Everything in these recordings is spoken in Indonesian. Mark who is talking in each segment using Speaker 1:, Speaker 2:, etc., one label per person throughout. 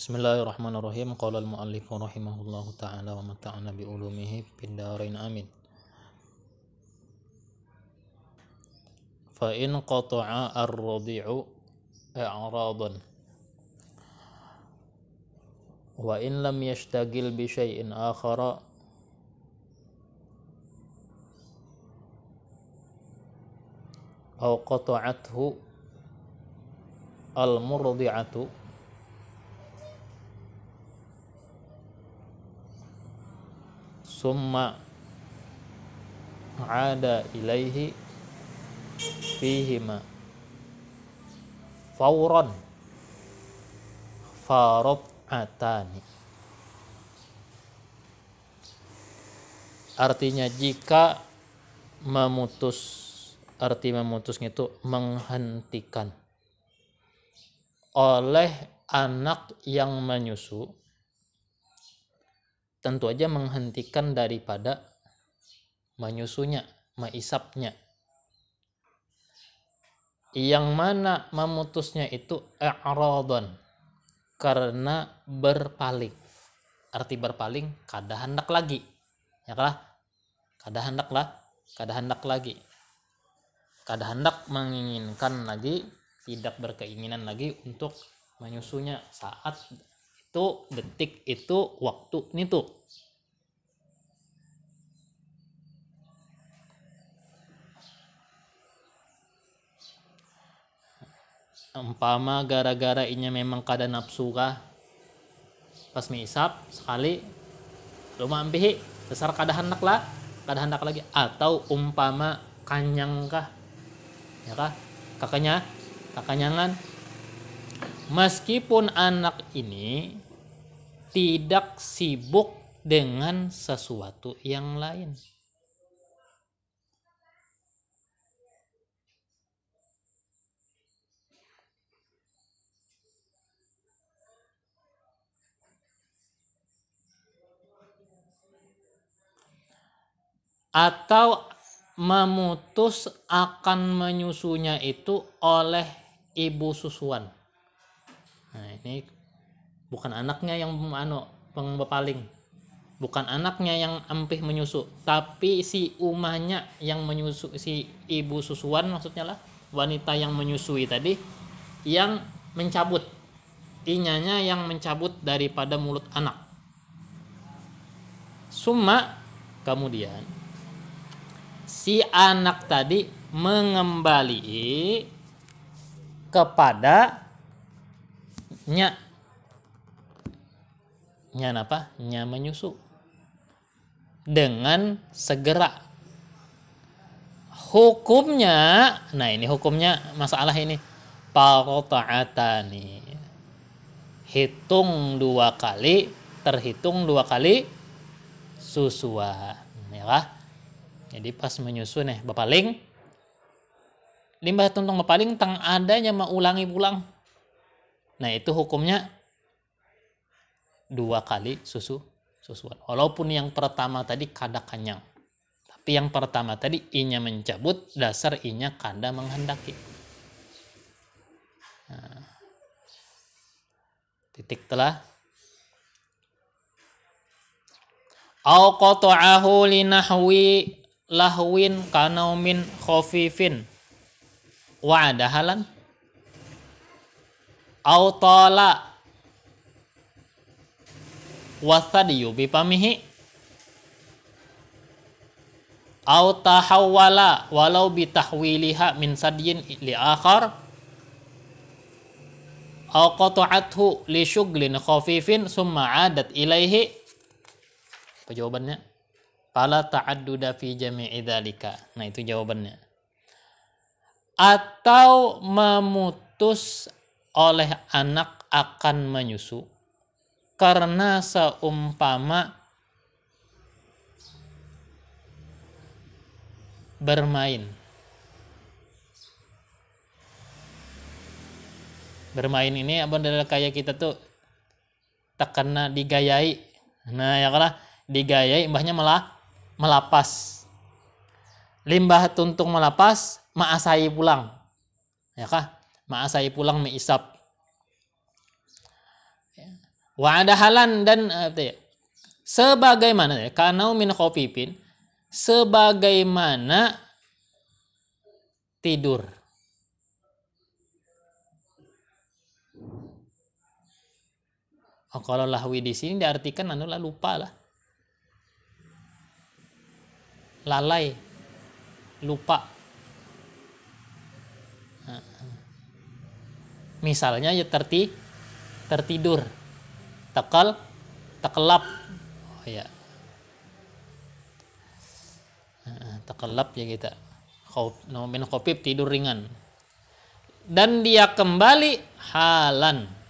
Speaker 1: Bismillahirrahmanirrahim. Qala al-muallif rahimahullahu ta'ala wa mata'ana bi ulumihi fid dharain amin. Fa in qata'a ar-radi'u i'radan wa in lam yashtagil bi syai'in akhara aw qata'athu al-murdi'atu summa ada ilaihi fihima fauran farad'atani. Artinya jika memutus, arti memutusnya itu menghentikan oleh anak yang menyusu, tentu aja menghentikan daripada menyusunya, meisapnya. Yang mana memutusnya itu i'radan, karena berpaling. Arti berpaling kada hendak lagi. Ya kalah? Kada hendak lagi. Kada hendak menginginkan lagi, tidak berkeinginan lagi untuk menyusunya saat itu, detik itu, waktu itu. Umpama gara-gara inya memang kada nafsu kah, pas miisap sekali rumah ampihi besar kada hendak lagi, atau umpama kanyang kah, ya kah, kakanyangan, meskipun anak ini tidak sibuk dengan sesuatu yang lain. Atau memutus akan menyusunya itu oleh ibu susuan. Nah, ini bukan anaknya yang pengbepaling, bukan anaknya yang ampih menyusu, tapi si umahnya yang menyusu, si ibu susuan maksudnya lah, wanita yang menyusui tadi yang mencabut, inyanya yang mencabut daripada mulut anak. Summa, kemudian si anak tadi mengembali kepada nya apa? Nya menyusu dengan segera. Hukumnya, nah ini hukumnya masalah ini. Farad'atani. Hitung 2 kali, terhitung 2 kali susuan, ya kah? Jadi pas menyusu nih bepaling, limbah tuntung bepaling tang adanya maulangi pulang. Nah itu hukumnya 2 kali susuan. Walaupun yang pertama tadi kada kanyang, tapi yang pertama tadi inya mencabut, dasar inya kada menghendaki. Nah, titik telah. Au qata'ahu linahwi lahwin kanaumin khafifin wa adahalan au tala wasadiyu bipamihi au tahawwala walau bitahwiliha min sadyin li akhar au qata'athu li syughlin khafifin summa adat ilaihi. Apa jawabannya? Fala ta'adduda fi jami'i dzalika. Nah itu jawabannya. Atau memutus oleh anak akan menyusu karena seumpama bermain. Bermain ini apa adalah kayak kita tuh tak kena digayai. Nah ya kalah digayai mbahnya melapas. Limbah tuntung melapas, maasai pulang. Ya kah? Maasai pulang meisap. Wa ada halan dan sebagaimana kanau min khafifin, sebagaimana tidur. Kalau lahwi di sini diartikan lupa lah. Lalai, lupa. Misalnya ya tertidur, tekelap. Oh ya. Tekelap ya kita. Min khafif tidur ringan. Dan dia kembali halan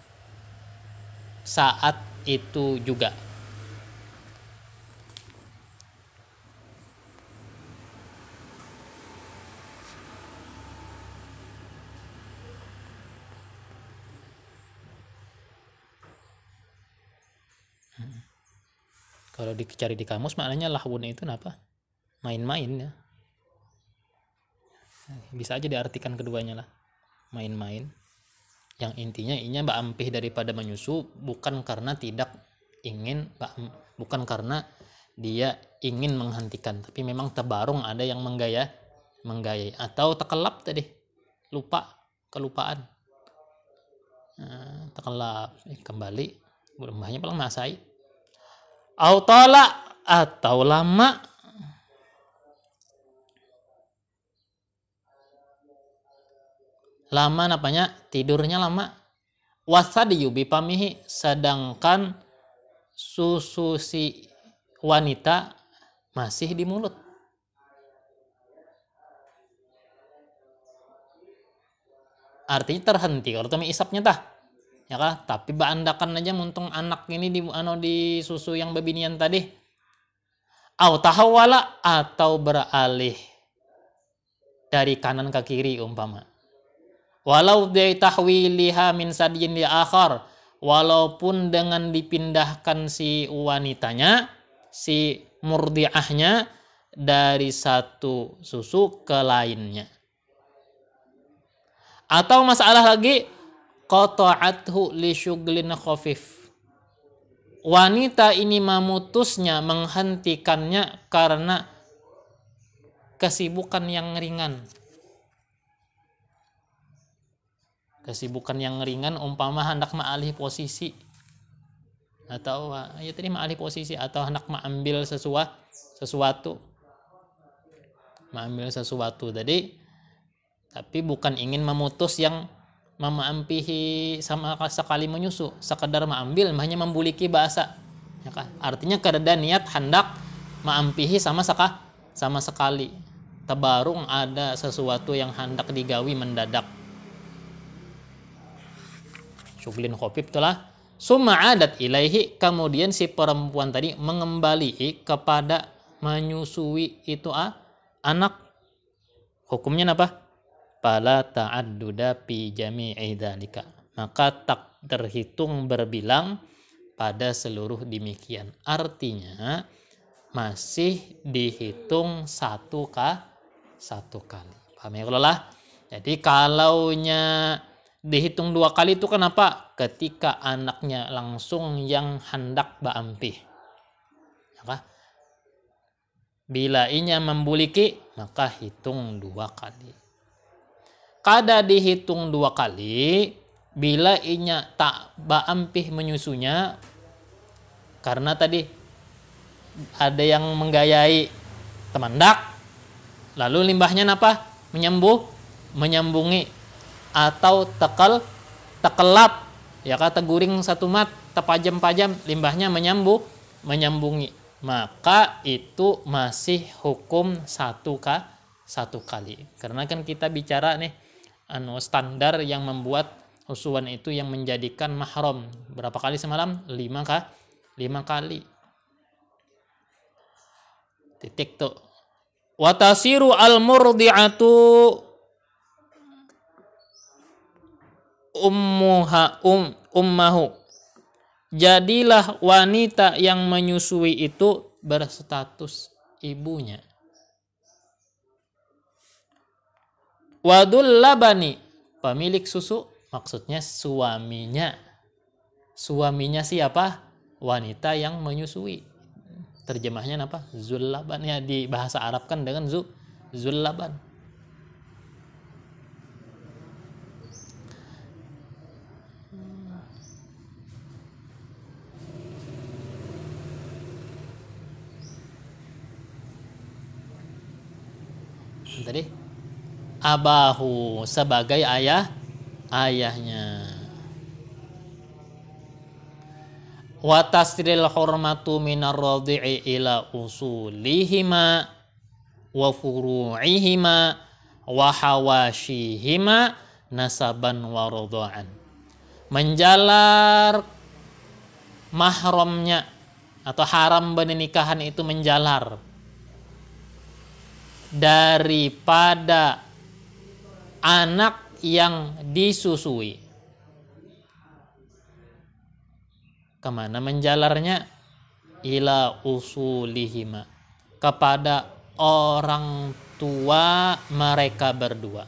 Speaker 1: saat itu juga. Kalau dicari di kamus maknanya lahwun itu apa? Main-main ya. Bisa aja diartikan keduanya lah. Main-main. Yang intinya mbak ampih daripada menyusu bukan karena tidak ingin, bukan karena dia ingin menghentikan, tapi memang tebarung ada yang menggayai atau tekelap tadi, kelupaan. Tekelap kembali mbahnya paling masai. Autola atau lama. Lama apanya? Tidurnya lama. Wasadiyu bipamihi, sedangkan susu si wanita masih di mulut. Artinya terhenti kalau temi isapnya tah. Ya kan? Tapi baandakan aja muntung anak ini di susu yang bebinian tadi. Au tahawala atau beralih dari kanan ke kiri umpama. Walau dari tahwiliha min sadyin li akhar, walaupun dengan dipindahkan si wanitanya, si murdiahnya dari satu susu ke lainnya. Atau masalah lagi qata'athu li syughlin khafif. Wanita ini memutusnya, menghentikannya karena kesibukan yang ringan. Kesibukan yang ringan umpama hendak ma'alih posisi atau ya tadi ma'alih posisi atau hendak mengambil sesuatu tadi, tapi bukan ingin memutus yang memaampihi sama sekali menyusu, sekedar mengambil hanya membuliki bahasa ya kan? Artinya kereda niat hendak maampihi sama sekali, tebarung ada sesuatu yang hendak digawi mendadak. Syughlin khafif itulah. Summa adat ilaihi, kemudian si perempuan tadi mengembali kepada menyusui itu anak. Hukumnya apa? Fala ta'adduda fi jami'i dzalika. Maka tak terhitung berbilang pada seluruh demikian. Artinya masih dihitung satu kali. Paham ya kalau lah? Jadi kalaunya dihitung 2 kali itu kenapa? Ketika anaknya langsung yang hendak baampih. Maka bila inya membuliki, maka hitung 2 kali. Kada dihitung 2 kali, bila inya tak baampih menyusunya, karena tadi ada yang menggayai temandak, lalu limbahnya apa? Menyambungi atau tekelap ya kata guring satu mat tepajam-pajam, limbahnya menyambungi, maka itu masih hukum satu kali. Karena kan kita bicara nih standar yang membuat husuan itu yang menjadikan mahram berapa kali semalam? 5 kali. Titik tuh. Watasiru al-murdi'atu ummahu. Jadilah wanita yang menyusui itu berstatus ibunya. Wadul labani, pemilik susu, maksudnya suaminya. Suaminya siapa? Wanita yang menyusui. Terjemahnya apa? Zullaban, ya di bahasa Arab kan dengan zullaban. Tadi abahu sebagai ayahnya. Wa tasril hurmatu minar radhi'i ila usulihima wa furu'ihima wa hawashihima nasaban wa radha'an. Menjalar mahramnya atau haram pernikahan itu menjalar daripada anak yang disusui. Kemana menjalarnya? Ila usulihima, kepada orang tua mereka berdua.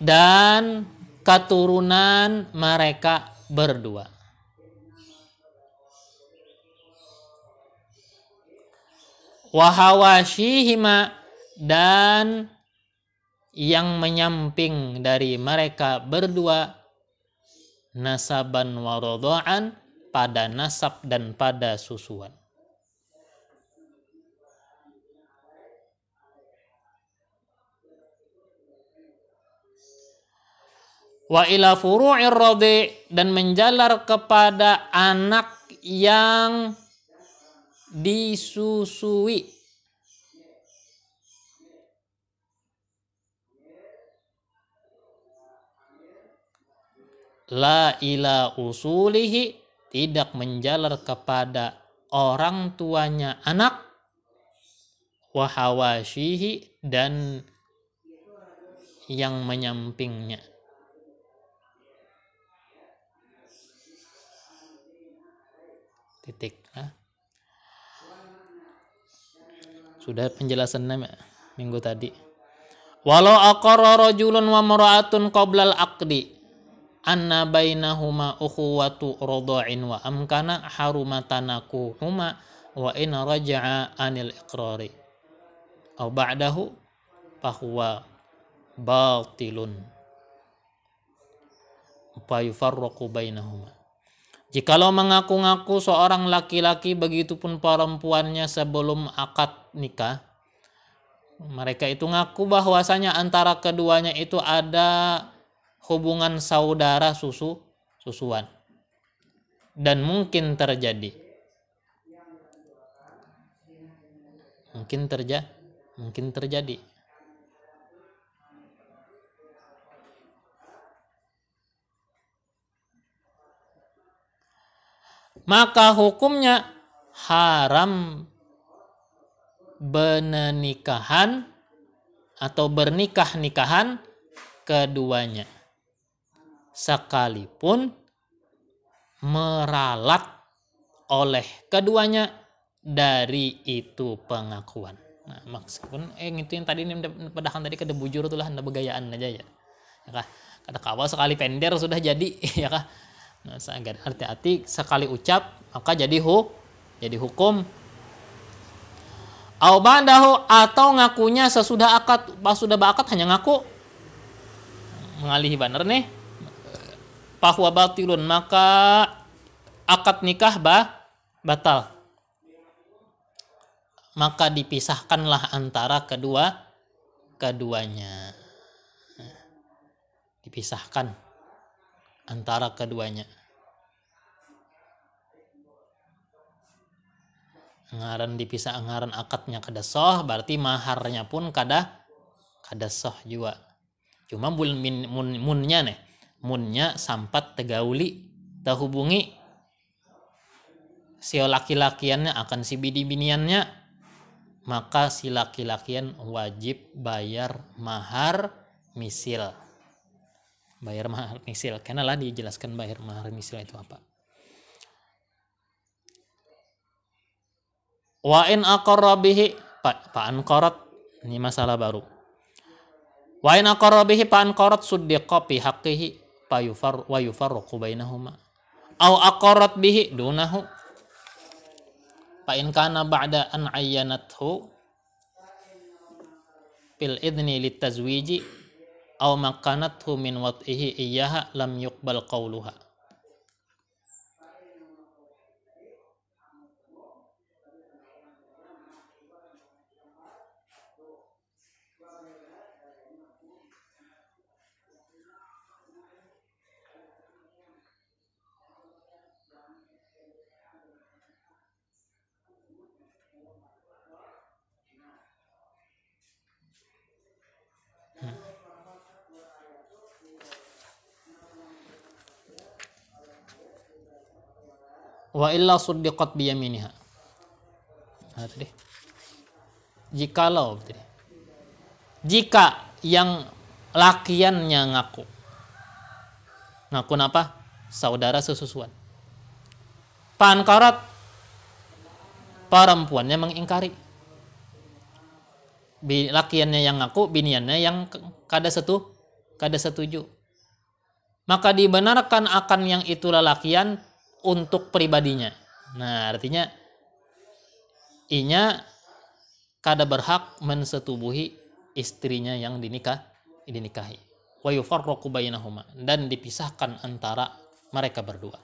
Speaker 1: Dan keturunan mereka berdua. Wahawashihima, dan yang menyamping dari mereka berdua, nasaban wa radha'an, pada nasab dan pada susuan. Wa ila furu'ir radhi', dan menjalar kepada anak yang disusui. La ila usulihi, tidak menjalar kepada orang tuanya anak. Wa hawashihi, dan yang menyampingnya. Titik. Sudah penjelasannya minggu tadi. Walau aqarra rajulun wa mar'atun qablal aqdi anna bainahuma ukhuwatu radha'in wa amkana harumatanakuhuma wa in raja'a anil iqrari aw ba'dahu fahuwa batilun fa yufarraqu bainahuma. Jikalau mengaku-ngaku seorang laki-laki begitupun perempuannya sebelum akad nikah, mereka itu ngaku bahwasanya antara keduanya itu ada hubungan saudara susuan, dan mungkin terjadi maka hukumnya haram bernikahan atau bernikah-nikahan keduanya, sekalipun meralat oleh keduanya dari itu pengakuan. Nah, maksudnya itu yang tadi ini pedahan tadi kada bujur itulah anda begayaan aja ya. Ya kah? Kata kawal sekali pender sudah jadi ya kah? Nah, sangat hati-hati sekali ucap maka jadi hukum. Au ba'dahu, atau ngakunya sesudah akad, pas sudah berakad hanya ngaku mengalihi banar nih. Fahuwa batilun, maka akad nikah batal. Maka dipisahkanlah antara keduanya. Dipisahkan antara keduanya. Ngaran dipisah, ngaran akadnya kada sah, berarti maharnya pun kada sah juga. Cuma munnya sampat tegauli terhubungi si laki-lakiannya akan si bini-biniannya, maka si laki-lakian wajib bayar mahar misil. Bayar mahar misil, karena lah dijelaskan bayar mahar misil itu apa. Wa in aqarra bihi, Pak Anqarat, ini masalah baru. Wa in aqarra bihi fa anqarat suddiqa fi haqqihi wa yufarraqu bainahuma. Aw aqarrat bihi dunahu fa in kana ba'da an ayyanathu fil idni litazwiji aw makanathu min wad'ihi iyyaha lam yuqbal qawluha. Wa illa suddiqat biyaminiha. Nah, tadi. Jikalau tadi. Jika yang lakiannya ngaku. Ngaku apa? Saudara sesusuan. Pankarat perempuannya mengingkari. Lakiannya yang ngaku, biniannya yang kada setuju. Maka dibenarkan akan yang itulah lakian untuk pribadinya. Nah, artinya inya kada berhak mensetubuhi istrinya yang dinikahi. Wa yufarraqu bainahuma, dan dipisahkan antara mereka berdua.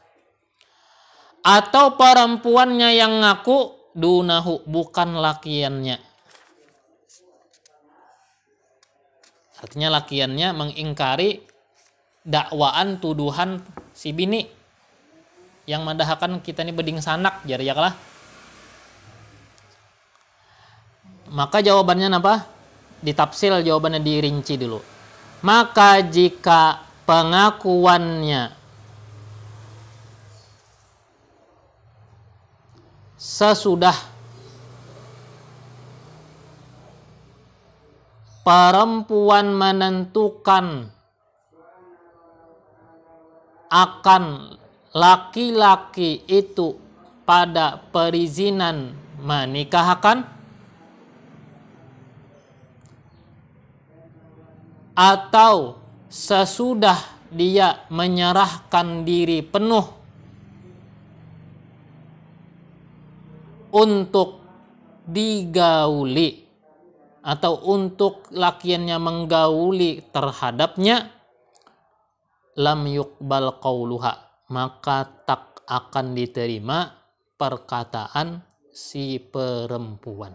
Speaker 1: Atau perempuannya yang ngaku dunahu, bukan lakiannya. Artinya lakiannya mengingkari dakwaan tuduhan si bini yang madahakan kita ini beding sanak jar ya kalah. Maka jawabannya apa? Ditafsil, jawabannya dirinci dulu. Maka jika pengakuannya sesudah perempuan menentukan akan laki-laki itu pada perizinan menikahkan, atau sesudah dia menyerahkan diri penuh untuk digauli atau untuk lakiannya menggauli terhadapnya, lam yuqbal qauluha, maka tak akan diterima perkataan si perempuan.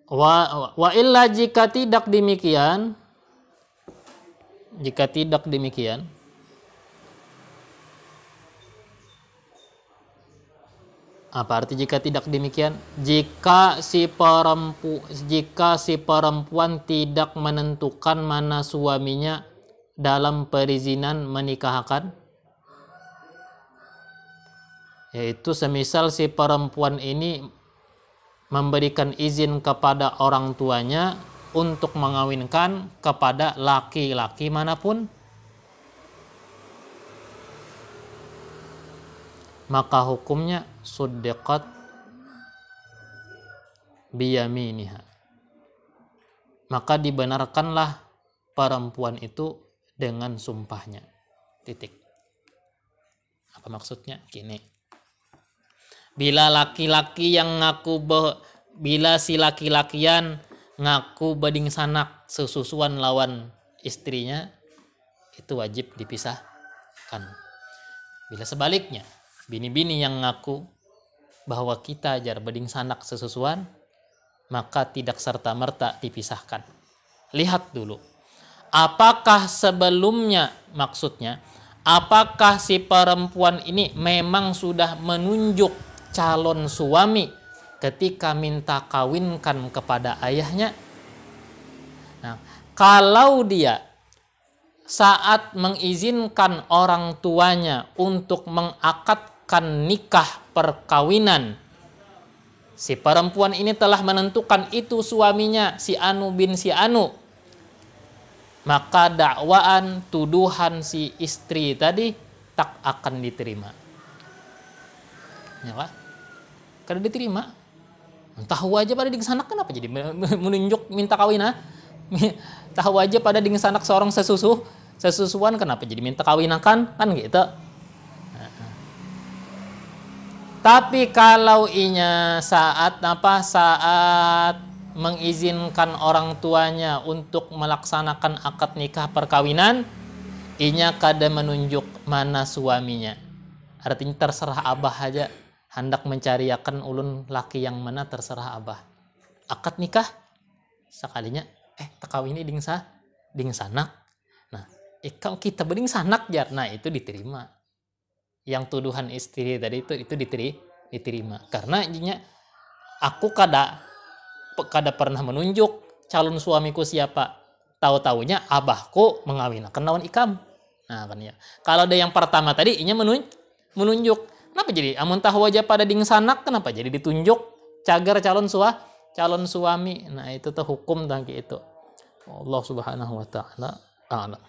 Speaker 1: Wa illa jika tidak demikian, apa arti jika tidak demikian? Jika si perempuan tidak menentukan mana suaminya dalam perizinan menikahkan, yaitu semisal si perempuan ini memberikan izin kepada orang tuanya untuk mengawinkan kepada laki-laki manapun, maka hukumnya suddiqat biyaminiha, maka dibenarkanlah perempuan itu dengan sumpahnya. Titik. Apa maksudnya? Gini. Bila si laki-lakian ngaku beding sanak sesusuan lawan istrinya, itu wajib dipisahkan. Bila sebaliknya, bini-bini yang ngaku bahwa kita jar beding sanak sesusuan, maka tidak serta-merta dipisahkan. Lihat dulu, apakah sebelumnya, maksudnya, apakah si perempuan ini memang sudah menunjuk calon suami ketika minta kawinkan kepada ayahnya, Nah, kalau dia saat mengizinkan orang tuanya untuk mengakadkan nikah perkawinan, si perempuan ini telah menentukan itu suaminya si Anu bin si Anu, maka dakwaan tuduhan si istri tadi tak akan diterima. Ya kan? Karena diterima. Tahu aja pada dingsanak kenapa jadi menunjuk minta kawin, ha? Tahu aja pada dingsanak seorang sesusuan kenapa jadi minta kawinakan, kan gitu. Tapi kalau inya saat mengizinkan orang tuanya untuk melaksanakan akad nikah perkawinan, inya kada menunjuk mana suaminya. Artinya terserah abah aja hendak mencariakan ulun laki yang mana, terserah abah. Akad nikah sekalinya takawini dingsanak. Nah, kita berding sanak jar. Nah, itu diterima. Yang tuduhan istri tadi itu diterima. Karena inya aku kada pernah menunjuk calon suamiku siapa. Tahu-taunya abahku mengawinkan lawan ikam. Nah, kan ya. Kalau ada yang pertama tadi inya menunjuk. Kenapa jadi amun tahu aja pada dingsanak, kenapa jadi ditunjuk cagar calon suami. Nah, itu tuh hukum tentang itu. Allah Subhanahu wa taala a'lam.